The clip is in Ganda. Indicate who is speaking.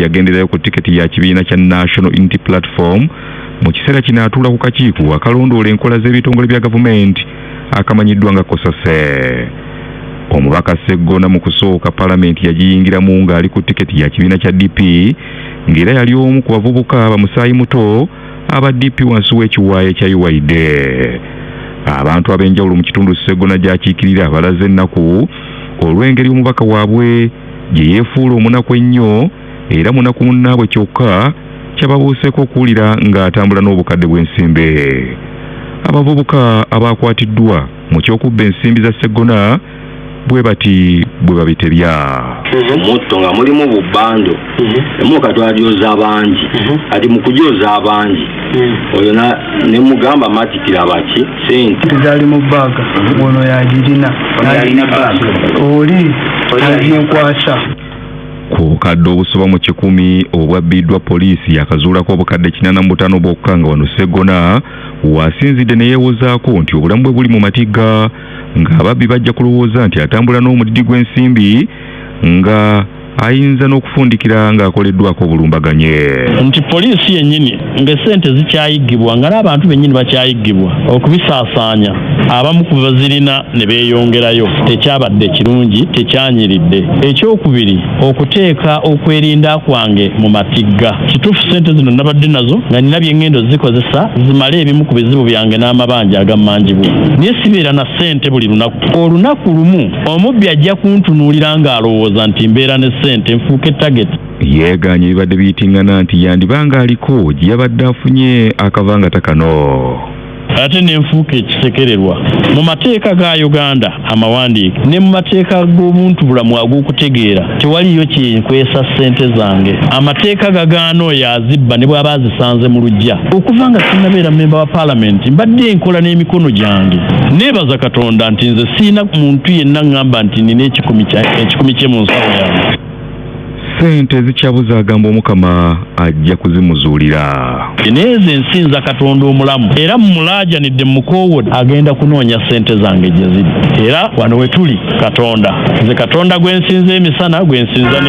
Speaker 1: nti yagenderayo ku tiketi ya kibiina kya National Unity Platform mu kiseera kino atuula ku kakiiko akalondoola enkola z'ebitongole bya gavumenti akamanyiddwa nga Kosase. Omubaka Sseggona mu kusooka Paalamenti yagiyingiramu ng'ali ku tiketi ya kibiina kya DP ng'era yali omu ku bavubuka bamusaayi muto aba DP wansi w'ekiwaayo ekya Uwaide. Abantu ab'enjawulo mu kitundu Sseggona gy'akiikirira balaze ennaku olw'engeri omubaka waabwe gye yeefuula omunaku ennyo era munaku munnaabwe kyokka kyababuuseeko okuwulira ng'atambula n'obukadde bw'ensimbi. Abavubuka abaakwatiddwa mu kyokubba ensimbi za Sseggona bwe bati bwe babitebya.
Speaker 2: Mutto nga mulimu bubbando emuka twadyoza abangi ati mu kujyoza abangi oyo ne mugamba matikira baki sente
Speaker 3: zali mu bbaga ono yagirina oli aginkwasa.
Speaker 1: Ku bukadde obusoba mu 10 obwabbiddwa poliisi yakazuulako obukadde 85 bwokka nga wano Sseggona wasinzidde ne yeewozaako nti obulamu bwe buli mu matigga ng'ababbi bajja kulowooza nti atambula n'omudidi gw'ensimbi nga ayinza n'okufundikira ng'akoleddwako obulumbaganye.
Speaker 4: Nti poliisi yennyini ng'essente zikyayiggibwa nga n'abantu bennyini bakyayigibwa okubisaasaanya abamu ku bazirina ne beeyongerayo tekyabadde kirungi tekyanyiridde. Ekyokubiri okuteeka okwerinda kwange mu matigga. Kituufu ssente zino nabadde nazo nga nina bye ngendo zikozesa zimale ebimu ku bizibu byange n'amabanja agammanjibwa. Naye sibeera na ssente buli lunaku. Olunaku lumu omubbi ajja kuntunuulira ng'alowooza nti mbeera ne ssente nfuuke target.
Speaker 1: Yeegaanye ebibadde biyitingana nti yandibanga aliko gye yabadde afunye akavangata kano.
Speaker 4: Ate n'enfuuka ekisekererwa mu mateeka ga Uganda amawandiike ne mu mateeka g'obuntu bulamu ag'okutegeera tewaliyo kyenkwesa ssente zange. Amateeka gagaana oyo azibba ne bw'aba azisanze mu luggya. Okuva nga sinnabeera mmemba wa Paalamenti mbadde enkola n'emikono gyange. Neebaza Katonda nti nze siina muntu yenna ngamba nti nina ekikumi kye mu nsawo yange.
Speaker 1: Ssente zikyabuza agamba Omukama ajja kuzimuzuulira.
Speaker 4: Neeze nsinza Katonda omulamu era mmulaajanidde mukoowo agenda kunoonya ssente zange gye ziri. Era wano we tuli Katonda. Nze Katonda gwe nsinza emisana gwe nsinza